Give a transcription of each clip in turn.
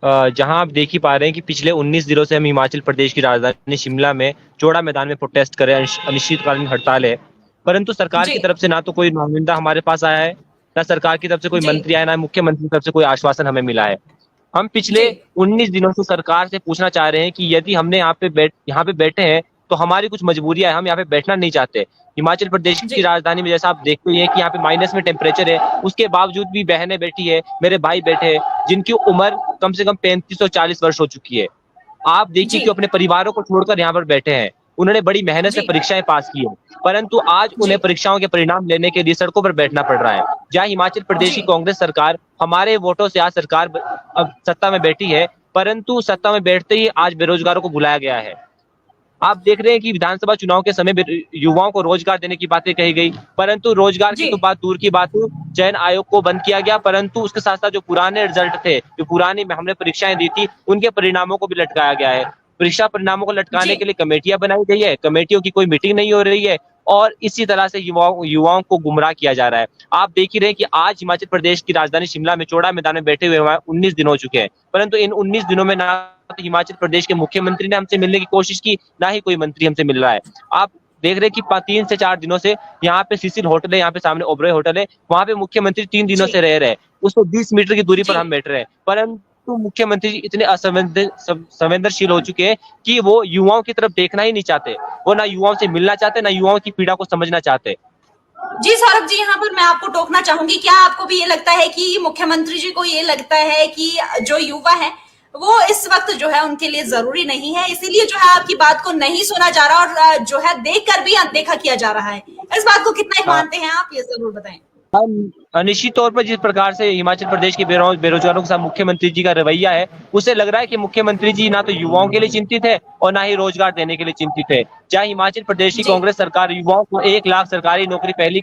जहां आप देख ही पा रहे हैं कि पिछले 19 दिनों से हम हिमाचल प्रदेश की राजधानी शिमला में चौड़ा मैदान में प्रोटेस्ट कर रहे हैं, अनिश्चितकालीन हड़ताल है। परंतु सरकार जी की तरफ से ना तो कोई नुमाइंदा हमारे पास आया है, ना सरकार की तरफ से कोई जी मंत्री आया, ना मुख्यमंत्री की तरफ से कोई आश्वासन हमें मिला है। हम जी पिछले 19 दिनों से सरकार से पूछना चाह रहे हैं कि यदि हमने यहाँ पे बैठे हैं तो हमारी कुछ मजबूरियां हैं, हम यहाँ पे बैठना नहीं चाहते। हिमाचल प्रदेश की जी राजधानी में जैसा आप देखते ही हैं कि यहाँ पे माइनस में टेम्परेचर है, उसके बावजूद भी बहनें बैठी है, मेरे भाई बैठे हैं, जिनकी उम्र कम से कम 35 और 40 वर्ष हो चुकी है। आप देखिए जी कि अपने परिवारों को छोड़कर यहाँ पर बैठे हैं। उन्होंने बड़ी मेहनत से जी परीक्षाएं पास की है, परंतु आज जी उन्हें परीक्षाओं के परिणाम लेने के लिए सड़कों पर बैठना पड़ रहा है। जहाँ हिमाचल प्रदेश जी की कांग्रेस सरकार हमारे वोटों से आज सरकार अब सत्ता में बैठी है, परंतु सत्ता में बैठते ही आज बेरोजगारों को बुलाया गया है। आप देख रहे हैं कि विधानसभा चुनाव के समय युवाओं को रोजगार देने की बातें कही गई, परंतु रोजगार की जी तो बात दूर की बात है। चयन आयोग को बंद किया गया, परंतु उसके साथ साथ जो पुराने रिजल्ट थे, जो पुरानी हमने परीक्षाएं दी थी, उनके परिणामों को भी लटकाया गया है। परीक्षा परिणामों को लटकाने जी के लिए कमेटियां बनाई गई है, कमेटियों की कोई मीटिंग नहीं हो रही है, और इसी तरह से युवाओं को गुमराह किया जा रहा है। आप देख ही रहे हैं कि आज हिमाचल प्रदेश की राजधानी शिमला में चौड़ा मैदान में बैठे हुए हमारे 19 दिन हो चुके हैं, परंतु इन 19 दिनों में ना तो हिमाचल प्रदेश के मुख्यमंत्री ने हमसे मिलने की कोशिश की, ना ही कोई मंत्री हमसे मिल रहा है। आप देख रहे हैं कि 3 से 4 दिनों से यहाँ पे सिसिल होटल है, यहाँ पे सामने ओबरॉय होटल है, वहां पे मुख्यमंत्री 3 दिनों जी से रह रहे हैं, उसको 20 मीटर की दूरी पर जी हम बैठ रहे हैं, परंतु मुख्यमंत्री जी इतने असंवेदनशील हो चुके हैं कि वो युवाओं की तरफ देखना ही नहीं चाहते। वो ना युवाओं से मिलना चाहते, ना युवाओं की पीड़ा को समझना चाहते। जी सौरभ जी, यहाँ पर मैं आपको टोकना चाहूंगी। क्या आपको भी ये लगता है कि मुख्यमंत्री जी को ये लगता है कि जो युवा है वो इस वक्त जो है उनके लिए जरूरी नहीं है, इसीलिए जो है आपकी बात को नहीं सुना जा रहा और जो है देख कर भी अनदेखा किया जा रहा है? इस बात को कितना एक हाँ, मानते हैं आप, ये जरूर बताएं। निश्चित तौर पर जिस प्रकार से हिमाचल प्रदेश के बेरोजगारों के साथ मुख्यमंत्री जी का रवैया है, उससे लग रहा है कि मुख्यमंत्री जी ना तो युवाओं के लिए चिंतित है और ना ही रोजगार देने के लिए चिंतित है। चाहे हिमाचल प्रदेश की जी कांग्रेस सरकार युवाओं को 1 लाख सरकारी नौकरी पहली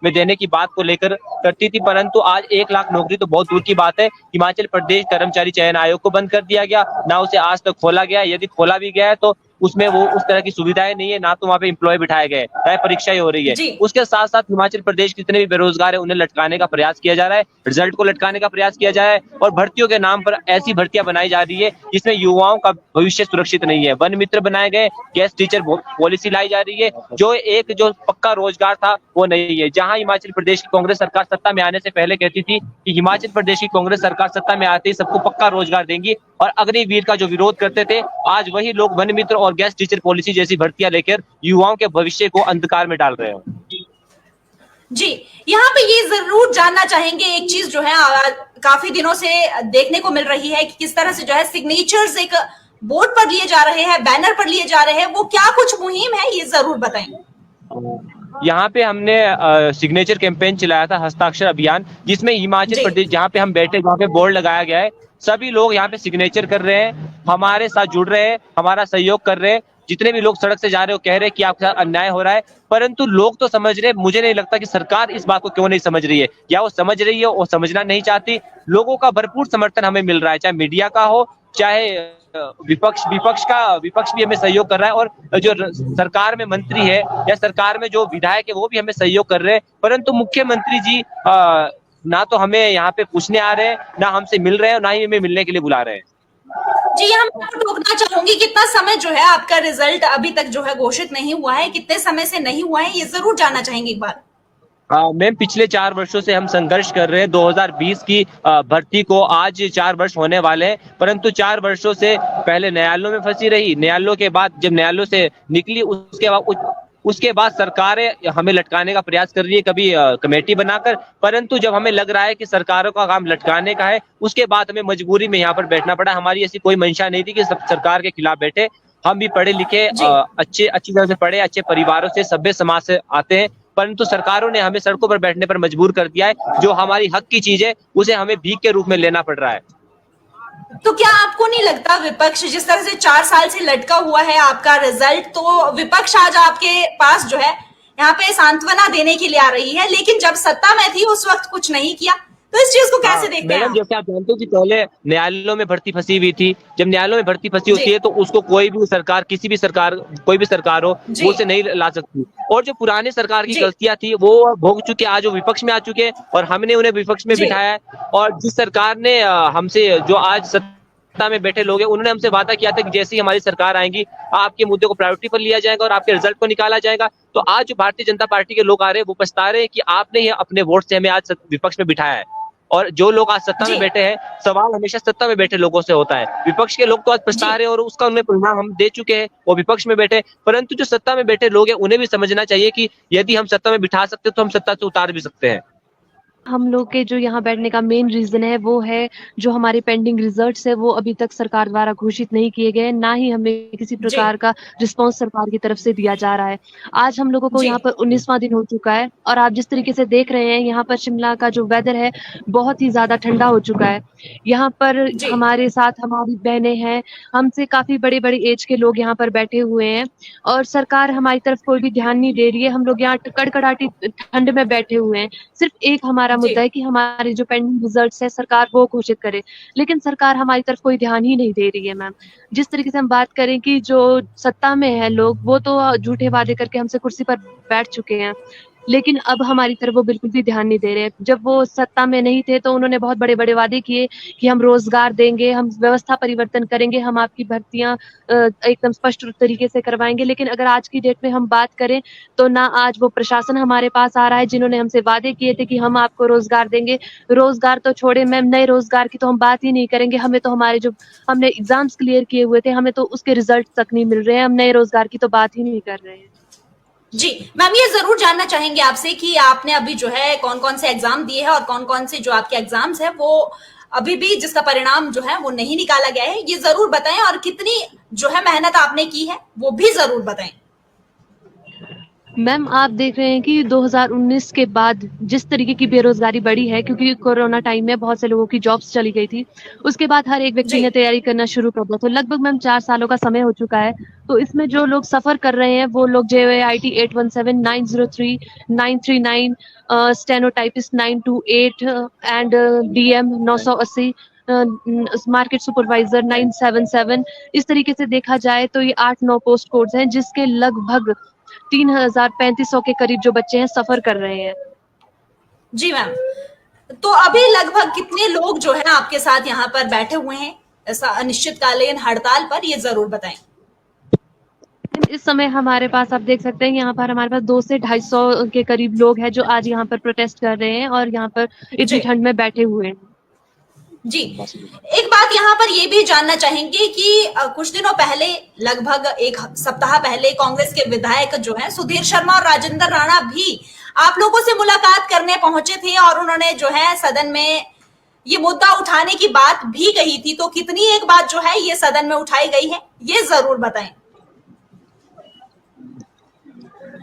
में देने की बात को लेकर करती थी, परंतु आज 1 लाख नौकरी तो बहुत दूर की बात है। हिमाचल प्रदेश कर्मचारी चयन आयोग को बंद कर दिया गया, ना उसे आज तक खोला गया, यदि खोला भी गया है तो उसमें वो उस तरह की सुविधाएं नहीं है, ना तो वहाँ पे एम्प्लॉय बिठाए गए, ना परीक्षाएं हो रही है। जी उसके साथ साथ हिमाचल प्रदेश के जितने भी बेरोजगार है उन्हें लटकाने का प्रयास किया जा रहा है, रिजल्ट को लटकाने का प्रयास किया जा रहा है, और भर्तियों के नाम पर ऐसी भर्तियां बनाई जा रही है जिसमें युवाओं का भविष्य सुरक्षित नहीं है। वन मित्र बनाए गए, गेस्ट टीचर पॉलिसी लाई जा रही है, जो पक्का रोजगार था वो नहीं है। जहां हिमाचल प्रदेश की कांग्रेस सरकार सत्ता में आने से पहले कहती थी कि हिमाचल प्रदेश की कांग्रेस सरकार सत्ता में आते ही सबको पक्का रोजगार देंगी, और अग्निवीर का जो विरोध करते थे, आज वही लोग वन मित्र और गेस्ट टीचर पॉलिसी जैसी भर्तियां लेकर युवाओं के भविष्य को अंधकार में डाल रहे हैं। जी, यहाँ पे ये जरूर जानना चाहेंगे एक चीज जो है काफी दिनों से देखने को मिल रही है कि किस तरह से जो है सिग्नेचर्स एक बोर्ड पर लिए जा रहे हैं, बैनर पर लिए जा रहे हैं, वो क्या कुछ मुहिम है, ये जरूर बताएं। यहाँ पे हमने सिग्नेचर कैंपेन चलाया था, हस्ताक्षर अभियान, जिसमें हिमाचल जी प्रदेश जहाँ पे हम बैठे, जहाँ पे बोर्ड लगाया गया है, सभी लोग यहाँ पे सिग्नेचर कर रहे हैं, हमारे साथ जुड़ रहे हैं, हमारा सहयोग कर रहे हैं। जितने भी लोग सड़क से जा रहे हो कह रहे हैं कि आपके साथ अन्याय हो रहा है, परंतु लोग तो समझ रहे हैं। मुझे नहीं लगता कि सरकार इस बात को क्यों नहीं समझ रही है, या वो समझ रही है वो समझना नहीं चाहती। लोगों का भरपूर समर्थन हमें मिल रहा है, चाहे मीडिया का हो, चाहे विपक्ष भी हमें सहयोग कर रहा है, और जो सरकार में मंत्री है या सरकार में जो विधायक है वो भी हमें सहयोग कर रहे हैं, परंतु मुख्यमंत्री जी ना तो हमें यहाँ पे पूछने आ रहे हैं, ना हमसे मिल रहे हैं, ना ही हमें मिलने के लिए बुला रहे हैं। जी, यहाँ मैं आपको टोकना चाहूंगी, कितना समय जो है आपका रिजल्ट अभी तक जो है घोषित नहीं हुआ है, कितने समय से नहीं हुआ है, ये जरूर जानना चाहेंगे एक बार। मैम, पिछले 4 वर्षों से हम संघर्ष कर रहे हैं। 2020 की भर्ती को आज 4 वर्ष होने वाले हैं, परंतु 4 वर्षों से पहले न्यायालयों में फंसी रही, न्यायालयों के बाद जब न्यायालयों से निकली, उसके बाद सरकारें हमें लटकाने का प्रयास कर रही है, कभी कमेटी बनाकर, परंतु जब हमें लग रहा है कि सरकारों का काम लटकाने का है, उसके बाद हमें मजबूरी में यहाँ पर बैठना पड़ा। हमारी ऐसी कोई मंशा नहीं थी कि सब सरकार के खिलाफ बैठे। हम भी पढ़े लिखे, जी अच्छी तरह से पढ़े, अच्छे परिवारों से, सभ्य समाज से आते हैं, परंतु सरकारों ने हमें सड़कों पर बैठने पर मजबूर कर दिया है। जो हमारी हक की चीज है उसे हमें भीख के रूप में लेना पड़ रहा है। तो क्या आपको नहीं लगता विपक्ष जिस तरह से 4 साल से लटका हुआ है आपका रिजल्ट, तो विपक्ष आज आपके पास जो है यहाँ पे सांत्वना देने के लिए आ रही है, लेकिन जब सत्ता में थी उस वक्त कुछ नहीं किया, तो इस चीज को कैसे हाँ, देखते हैं मैडम आप? जैसे आप जानते हो कि पहले न्यायालयों में भर्ती फंसी हुई थी। जब न्यायालयों में भर्ती फंसी जी होती है तो उसको कोई भी सरकार, किसी भी सरकार, कोई भी सरकार हो, जी वो उसे नहीं ला सकती। और जो पुरानी सरकार की जी गलतियां थी वो भोग चुके, आज वो विपक्ष में आ चुके हैं और हमने उन्हें विपक्ष में जी बिठाया है। और जिस सरकार ने हमसे, जो आज सत्ता में बैठे लोग हैं, उन्होंने हमसे वादा किया था कि जैसे ही हमारी सरकार आएगी आपके मुद्दे को प्रायोरिटी पर लिया जाएगा और आपके रिजल्ट को निकाला जाएगा। तो आज जो भारतीय जनता पार्टी के लोग आ रहे हैं वो पछता रहे हैं कि आपने ही अपने वोट से हमें आज विपक्ष में बिठाया है। और जो लोग आज सत्ता में जी बैठे हैं, सवाल हमेशा सत्ता में बैठे लोगों से होता है। विपक्ष के लोग तो आज जी पछता रहे हैं और उसका उन्हें परिणाम हम दे चुके हैं, वो विपक्ष में बैठे। परंतु जो सत्ता में बैठे लोग हैं उन्हें भी समझना चाहिए कि यदि हम सत्ता में बिठा सकते तो हम सत्ता से उतार भी सकते हैं। हम लोग के जो यहाँ बैठने का मेन रीजन है वो है जो हमारे पेंडिंग रिजल्ट्स है वो अभी तक सरकार द्वारा घोषित नहीं किए गए, ना ही हमें किसी जी प्रकार का रिस्पांस सरकार की तरफ से दिया जा रहा है। आज हम लोगों को जी यहाँ पर 19वां दिन हो चुका है और आप जिस तरीके से देख रहे हैं यहाँ पर शिमला का जो वेदर है बहुत ही ज्यादा ठंडा हो चुका है। यहाँ पर जी हमारे साथ हमारी बहनें हैं, हमसे काफी बड़े बड़े एज के लोग यहाँ पर बैठे हुए हैं और सरकार हमारी तरफ कोई भी ध्यान नहीं दे रही है। हम लोग यहाँ कड़कड़ाटी ठंड में बैठे हुए हैं। सिर्फ एक हमारा जी मुद्दा है कि हमारे जो पेंडिंग रिजल्ट्स है सरकार वो घोषित करे, लेकिन सरकार हमारी तरफ कोई ध्यान ही नहीं दे रही है मैम। जिस तरीके से हम बात करें कि जो सत्ता में है लोग वो तो झूठे वादे करके हमसे कुर्सी पर बैठ चुके हैं, लेकिन अब हमारी तरफ वो बिल्कुल भी ध्यान नहीं दे रहे हैं। जब वो सत्ता में नहीं थे तो उन्होंने बहुत बड़े बड़े वादे किए कि हम रोजगार देंगे, हम व्यवस्था परिवर्तन करेंगे, हम आपकी भर्तियां एकदम स्पष्ट तरीके से करवाएंगे। लेकिन अगर आज की डेट में हम बात करें तो ना आज वो प्रशासन हमारे पास आ रहा है जिन्होंने हमसे वादे किए थे कि हम आपको रोजगार देंगे। रोजगार तो छोड़े मैम, नए रोजगार की तो हम बात ही नहीं करेंगे। हमें तो हमारे जो हमने एग्जाम्स क्लियर किए हुए थे हमें तो उसके रिजल्ट तक नहीं मिल रहे हैं, हम नए रोजगार की तो बात ही नहीं कर रहे हैं। जी मैम, ये जरूर जानना चाहेंगे आपसे कि आपने अभी जो है कौन कौन से एग्जाम दिए हैं और कौन कौन से जो आपके एग्जाम्स है वो अभी भी जिसका परिणाम जो है वो नहीं निकाला गया है, ये जरूर बताएं। और कितनी जो है मेहनत आपने की है वो भी जरूर बताएं। मैम आप देख रहे हैं कि 2019 के बाद जिस तरीके की बेरोजगारी बढ़ी है, क्योंकि कोरोना टाइम में बहुत से लोगों की जॉब्स चली गई थी, उसके बाद हर एक व्यक्ति जी ने तैयारी करना शुरू कर दिया। तो लगभग मैम 4 सालों का समय हो चुका है। तो इसमें जो लोग सफर कर रहे हैं वो लोग JIT 817 903 939, stenotypist 928 and DM 980, market supervisor 977। इस तरीके से देखा जाए तो ये 8-9 पोस्ट कोड्स हैं जिसके लगभग 3,3500 के करीब जो बच्चे हैं सफर कर रहे हैं। जी मैम, तो अभी लगभग कितने लोग जो है आपके साथ यहाँ पर बैठे हुए हैं ऐसा अनिश्चितकालीन हड़ताल पर, ये जरूर बताएं। इस समय हमारे पास आप देख सकते हैं यहाँ पर हमारे पास 200 से 250 के करीब लोग हैं जो आज यहाँ पर प्रोटेस्ट कर रहे हैं और यहाँ पर इतनी जी ठंड में बैठे हुए हैं। जी, एक बात यहाँ पर ये भी जानना चाहेंगे कि कुछ दिनों पहले, लगभग एक सप्ताह पहले, कांग्रेस के विधायक जो हैं सुधीर शर्मा और राजेंद्र राणा भी आप लोगों से मुलाकात करने पहुंचे थे और उन्होंने जो है सदन में ये मुद्दा उठाने की बात भी कही थी। तो कितनी एक बात जो है ये सदन में उठाई गई है, ये जरूर बताएं।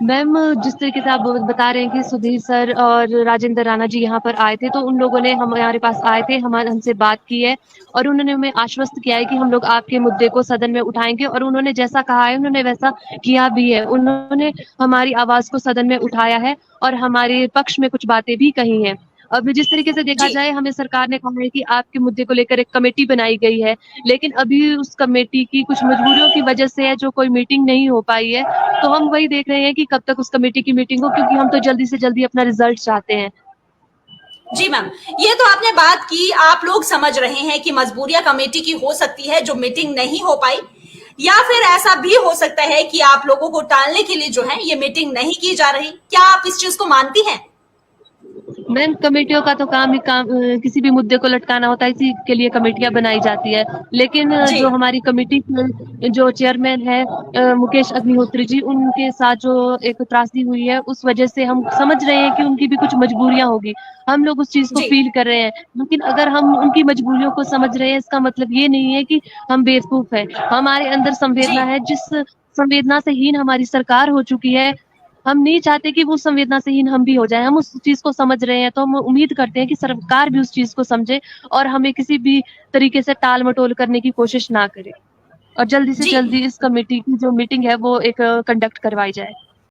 मैम जिस तरीके से आप बता रहे हैं कि सुधीर सर और राजेंद्र राणा जी यहाँ पर आए थे, तो उन लोगों ने हमारे पास आए थे, हमसे बात की है और उन्होंने हमें आश्वस्त किया है कि हम लोग आपके मुद्दे को सदन में उठाएंगे और उन्होंने जैसा कहा है उन्होंने वैसा किया भी है। उन्होंने हमारी आवाज को सदन में उठाया है और हमारे पक्ष में कुछ बातें भी कही हैं। अब जिस तरीके से देखा जी जाए, हमें सरकार ने कहा है कि आपके मुद्दे को लेकर एक कमेटी बनाई गई है, लेकिन अभी उस कमेटी की कुछ मजबूरियों की वजह से है जो कोई मीटिंग नहीं हो पाई है। तो हम वही देख रहे हैं कि कब तक उस कमेटी की मीटिंग हो, क्योंकि हम तो जल्दी से जल्दी अपना रिजल्ट चाहते हैं। जी मैम, ये तो आपने बात की, आप लोग समझ रहे हैं कि मजबूरियां कमेटी की हो सकती है जो मीटिंग नहीं हो पाई, या फिर ऐसा भी हो सकता है कि आप लोगों को टालने के लिए जो है ये मीटिंग नहीं की जा रही। क्या आप इस चीज को मानती हैं? मैम कमेटियों का तो काम ही किसी भी मुद्दे को लटकाना होता है, इसी के लिए कमेटियां बनाई जाती है। लेकिन जी जो हमारी कमेटी के जो चेयरमैन है मुकेश अग्निहोत्री जी, उनके साथ जो एक त्रासदी हुई है उस वजह से हम समझ रहे हैं कि उनकी भी कुछ मजबूरियां होगी। हम लोग उस चीज को जी फील कर रहे हैं, लेकिन अगर हम उनकी मजबूरियों को समझ रहे हैं इसका मतलब ये नहीं है कि हम बेवकूफ है। हमारे अंदर जी संवेदना है, जिस संवेदना से हीन हमारी सरकार हो चुकी है, हम नहीं चाहते कि वो संवेदना से हीन हम भी हो जाए। हम उस चीज को समझ रहे हैं, तो हम उम्मीद करते हैं कि सरकार भी उस चीज को समझे और हमें किसी भी तरीके से टाल मटोल करने की कोशिश ना करे और जल्दी से जी जल्दी इस कमेटी की जो मीटिंग है वो एक कंडक्ट करवाई जाए।